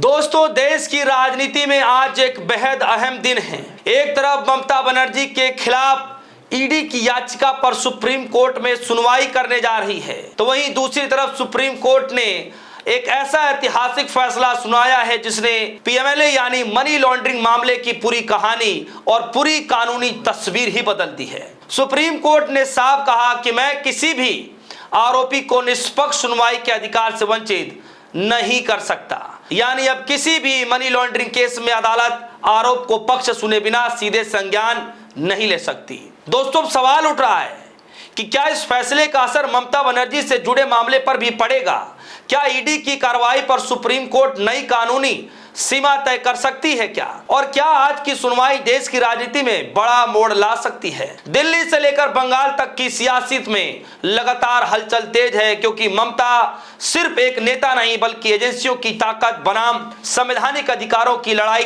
दोस्तों, देश की राजनीति में आज एक बेहद अहम दिन है। एक तरफ ममता बनर्जी के खिलाफ ईडी की याचिका पर सुप्रीम कोर्ट में सुनवाई करने जा रही है, तो वहीं दूसरी तरफ सुप्रीम कोर्ट ने एक ऐसा ऐतिहासिक फैसला सुनाया है जिसने पीएमएलए यानी मनी लॉन्ड्रिंग मामले की पूरी कहानी और पूरी कानूनी तस्वीर ही बदल दी है। सुप्रीम कोर्ट ने साफ कहा कि मैं किसी भी आरोपी को निष्पक्ष सुनवाई के अधिकार से वंचित नहीं कर सकता। यानी अब किसी भी मनी लॉन्ड्रिंग केस में अदालत आरोप को पक्ष सुने बिना सीधे संज्ञान नहीं ले सकती। दोस्तों, सवाल उठ रहा है कि क्या इस फैसले का असर ममता बनर्जी से जुड़े मामले पर भी पड़ेगा? क्या ईडी की कार्रवाई पर सुप्रीम कोर्ट नई कानूनी सीमा तय कर सकती है क्या? और क्या आज की सुनवाई देश की राजनीति में बड़ा मोड़ ला सकती है? दिल्ली से लेकर बंगाल तक की सियासत में लगातार हलचल तेज है, क्योंकि ममता सिर्फ एक नेता नहीं बल्कि एजेंसियों की ताकत बनाम संवैधानिक अधिकारों की लड़ाई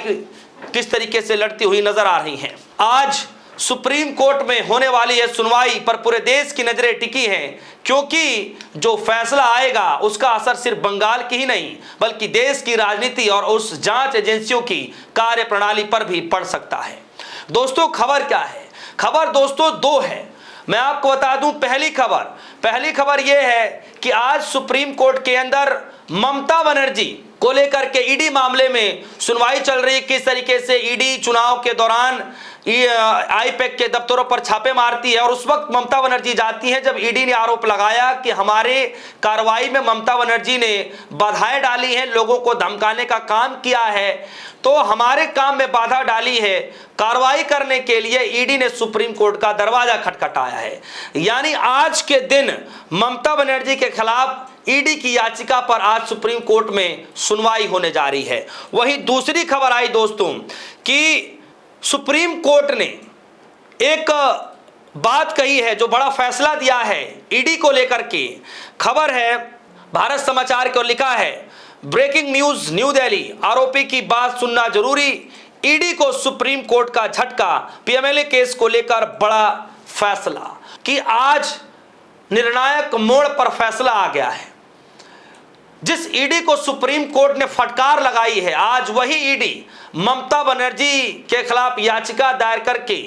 किस तरीके से लड़ती हुई नजर आ रही हैं। आज सुप्रीम कोर्ट में होने वाली यह सुनवाई पर पूरे देश की नजरें टिकी हैं, क्योंकि जो फैसला आएगा उसका असर सिर्फ बंगाल की ही नहीं बल्कि देश की राजनीति और उस जांच एजेंसियों की कार्यप्रणाली पर भी पड़ सकता है। दोस्तों, खबर क्या है? खबर दोस्तों दो है। मैं आपको बता दूं, पहली खबर यह है कि आज सुप्रीम कोर्ट के अंदर ममता बनर्जी को लेकर के ईडी मामले में सुनवाई चल रही है। किस तरीके से ईडी चुनाव के दौरान आईपैक के दफ्तरों पर छापे मारती है और उस वक्त ममता बनर्जी जाती हैं जब ईडी ने आरोप लगाया कि हमारे कार्रवाई में ममता बनर्जी ने बाधाएं डाली हैं, लोगों को धमकाने का काम किया है, तो हमारे काम में बाधा डाली है। कार्रवाई करने के लिए ईडी ने सुप्रीम कोर्ट का दरवाजा खटखटाया है। यानी आज के दिन ममता बनर्जी के खिलाफ ईडी की याचिका पर आज सुप्रीम कोर्ट में सुनवाई होने जा रही है। वहीं दूसरी खबर आई दोस्तों कि सुप्रीम कोर्ट ने एक बात कही है, जो बड़ा फैसला दिया है ईडी को लेकर के। खबर है भारत समाचार को, लिखा है ब्रेकिंग न्यूज न्यू दिल्ली, आरोपी की बात सुनना जरूरी, ईडी को सुप्रीम कोर्ट का झटका, पीएमएलए केस को लेकर बड़ा फैसला। कि आज निर्णायक मोड़ पर फैसला आ गया है। जिस ईडी को सुप्रीम कोर्ट ने फटकार लगाई है, आज वही ईडी ममता बनर्जी के खिलाफ याचिका दायर करके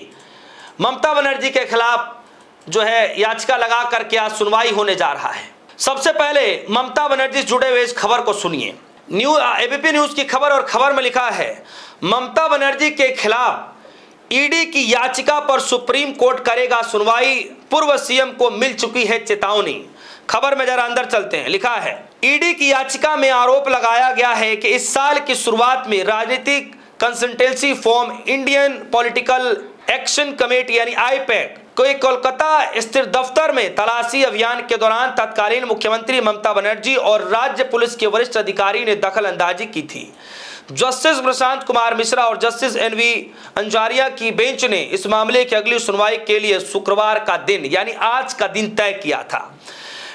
ममता बनर्जी के खिलाफ जो है याचिका लगा करके आज सुनवाई होने जा रहा है। सबसे पहले ममता बनर्जी से जुड़े हुए इस खबर को सुनिए। एबीपी न्यूज की खबर, और खबर में लिखा है ममता बनर्जी के खिलाफ ईडी की याचिका पर सुप्रीम कोर्ट करेगा सुनवाई, पूर्व सीएम को मिल चुकी है चेतावनी। खबर में जरा अंदर चलते हैं। लिखा है ईडी की याचिका में आरोप लगाया गया है कि इस साल की शुरुआत में राजनीतिक consultancy form Indian political action committee यानी आईपैक कोई कोलकाता स्थित दफ्तर में तलाशी अभियान के दौरान तत्कालीन मुख्यमंत्री ममता बनर्जी और राज्य पुलिस के वरिष्ठ अधिकारी ने दखल अंदाजी की थी। जस्टिस प्रशांत कुमार मिश्रा और जस्टिस एनवी अंजारिया की बेंच ने इस मामले की अगली सुनवाई के लिए शुक्रवार का दिन यानी आज का दिन तय किया था।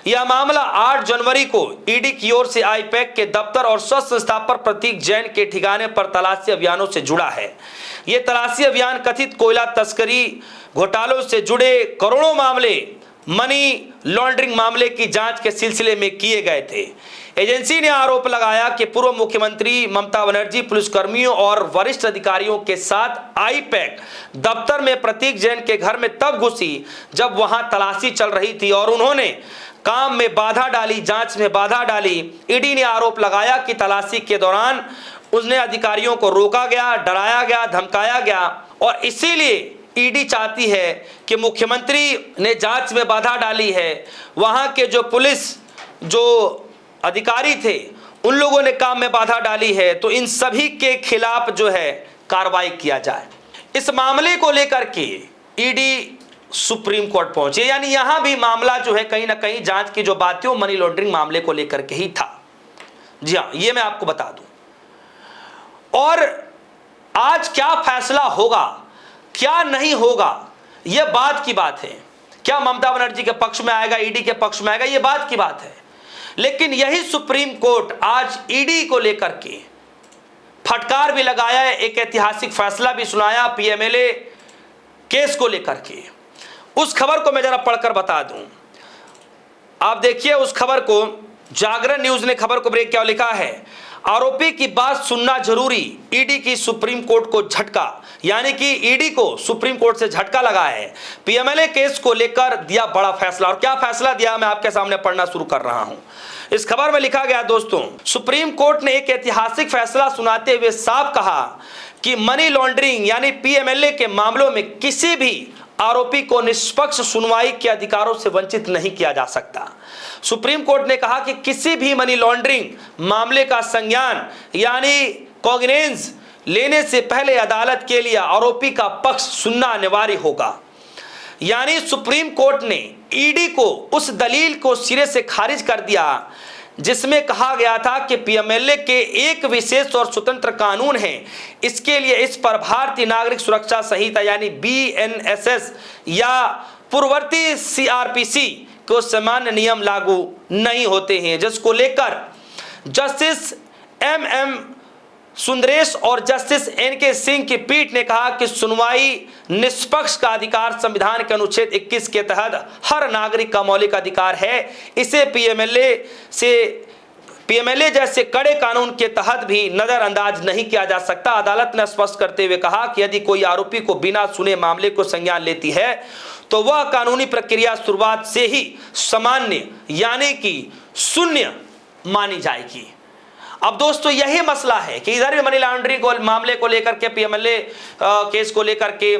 यह मामला 8 जनवरी को ईडी की ओर से आईपैक के दफ्तर और स्वस्थ संस्थापक प्रतीक जैन के ठिकाने पर तलाशी अभियानों से जुड़ा है। यह तलाशी अभियान कथित कोयला तस्करी घोटालों से जुड़े करोड़ों मामले, मनी लॉन्ड्रिंग मामले की जांच के सिलसिले में किए गए थे। एजेंसी ने आरोप लगाया कि पूर्व मुख्यमंत्री ममता बनर्जी पुलिसकर्मियों और वरिष्ठ अधिकारियों के साथ आईपैक दफ्तर में प्रतीक जैन के घर में तब घुसी जब वहां तलाशी चल रही थी और उन्होंने काम में बाधा डाली, जांच में बाधा डाली। ईडी ने आरोप लगाया कि तलाशी के दौरान उसने अधिकारियों को रोका गया, डराया गया, धमकाया गया और इसीलिए ईडी चाहती है कि मुख्यमंत्री ने जांच में बाधा डाली है, वहां के जो पुलिस जो अधिकारी थे उन लोगों ने काम में बाधा डाली है, तो इन सभी के खिलाफ जो है कार्रवाई किया जाए। इस मामले को लेकर के ईडी सुप्रीम कोर्ट पहुंचे, यानी यहां भी मामला जो है कहीं ना कहीं जांच की जो बात थी वो मनी लॉन्ड्रिंग मामले को लेकर के ही था। जी हां, ये मैं आपको बता दूं। और आज क्या फैसला होगा, क्या नहीं होगा, यह बात की बात है। क्या ममता बनर्जी के पक्ष में आएगा, ईडी के पक्ष में आएगा, यह बात की बात है। लेकिन यही सुप्रीम कोर्ट आज ईडी को लेकर के फटकार भी लगाया है, एक ऐतिहासिक फैसला भी सुनाया पीएमएलए केस को लेकर के। उस खबर को मैं जरा पढ़कर बता दूं। आप देखिए उस खबर को, जागरण न्यूज ने खबर को ब्रेक किया, लिखा है आरोपी की बात सुनना जरूरी, ईडी की सुप्रीम कोर्ट को झटका। यानी कि ईडी को सुप्रीम कोर्ट से झटका लगा है। पीएमएलए केस को लेकर दिया बड़ा फैसला, और क्या फैसला दिया मैं आपके सामने पढ़ना शुरू कर रहा हूं। इस खबर में लिखा गया दोस्तों, सुप्रीम कोर्ट ने एक ऐतिहासिक फैसला सुनाते हुए साफ कहा कि मनी लॉन्ड्रिंग यानी पीएमएलए के मामलों में किसी भी आरोपी को निष्पक्ष सुनवाई के अधिकारों से वंचित नहीं किया जा सकता। सुप्रीम कोर्ट ने कहा कि किसी भी मनी लॉन्ड्रिंग मामले का संज्ञान यानी कॉग्निजेंस लेने से पहले अदालत के लिए आरोपी का पक्ष सुनना अनिवार्य होगा। यानी सुप्रीम कोर्ट ने ईडी को उस दलील को सिरे से खारिज कर दिया जिसमें कहा गया था कि पीएमएलए के एक विशेष और स्वतंत्र कानून है, इसके लिए इस पर भारतीय नागरिक सुरक्षा संहिता यानी बीएनएसएस या पूर्ववर्ती सीआरपीसी को सामान्य नियम लागू नहीं होते हैं, जिसको लेकर जस्टिस एमएम सुंदरेश और जस्टिस एनके सिंह की पीठ ने कहा कि सुनवाई निष्पक्ष का अधिकार संविधान के अनुच्छेद 21 के तहत हर नागरिक का मौलिक अधिकार है। इसे पीएमएलए जैसे कड़े कानून के तहत भी नजरअंदाज नहीं किया जा सकता। अदालत ने स्पष्ट करते हुए कहा कि यदि कोई आरोपी को बिना सुने मामले को संज्ञान लेती है तो वह कानूनी प्रक्रिया शुरुआत से ही सामान्य यानी कि शून्य मानी जाएगी। अब दोस्तों यही मसला है कि इधर भी मनी लॉन्ड्रिंग को मामले को लेकर के पीएमएलए केस को लेकर के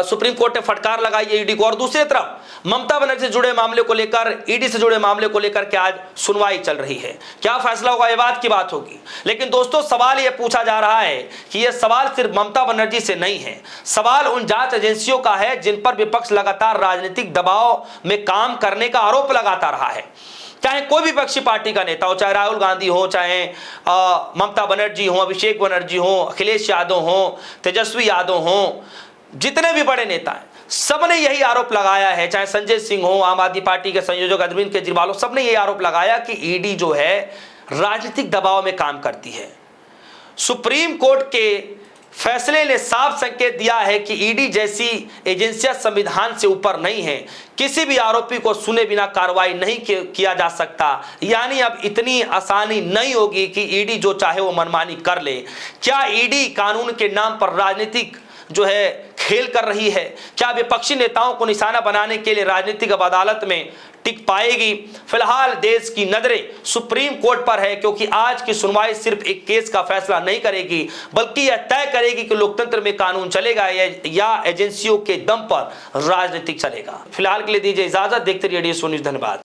सुप्रीम कोर्ट ने फटकार लगाई है ईडी को, और दूसरी तरफ ममता बनर्जी से जुड़े मामले को लेकर ईडी से जुड़े मामले को लेकर के आज सुनवाई चल रही है। क्या फैसला होगा ये बात की बात होगी। लेकिन दोस्तों सवाल ये पूछा जा रहा है कि यह सवाल सिर्फ ममता बनर्जी से नहीं है, सवाल उन जांच एजेंसियों का है जिन पर विपक्ष लगातार राजनीतिक दबाव में काम करने का आरोप लगाता रहा है। चाहे कोई भी विपक्षी पार्टी का नेता हो, चाहे राहुल गांधी हो, चाहे ममता बनर्जी हो, अभिषेक बनर्जी हो, अखिलेश यादव हो, तेजस्वी यादव हो, जितने भी बड़े नेता हैं सबने यही आरोप लगाया है। चाहे संजय सिंह हो, आम आदमी पार्टी के संयोजक अरविंद केजरीवाल हो, सबने यही आरोप लगाया कि ईडी जो है राजनीतिक दबाव में काम करती है। सुप्रीम कोर्ट के फैसले ने साफ संकेत दिया है कि ईडी जैसी एजेंसियां संविधान से ऊपर नहीं है, किसी भी आरोपी को सुने बिना कार्रवाई नहीं किया जा सकता। यानी अब इतनी आसानी नहीं होगी कि ईडी जो चाहे वो मनमानी कर ले। क्या ईडी कानून के नाम पर राजनीतिक जो है खेल कर रही है? क्या विपक्षी नेताओं को निशाना बनाने के लिए राजनीतिक अब अदालत में टिक पाएगी? फिलहाल देश की नजरें सुप्रीम कोर्ट पर है, क्योंकि आज की सुनवाई सिर्फ एक केस का फैसला नहीं करेगी, बल्कि यह तय करेगी कि लोकतंत्र में कानून चलेगा या एजेंसियों के दम पर राजनीतिक चलेगा। फिलहाल के लिए दीजिए इजाजत, देखते रहिए DSO न्यूज़। धन्यवाद।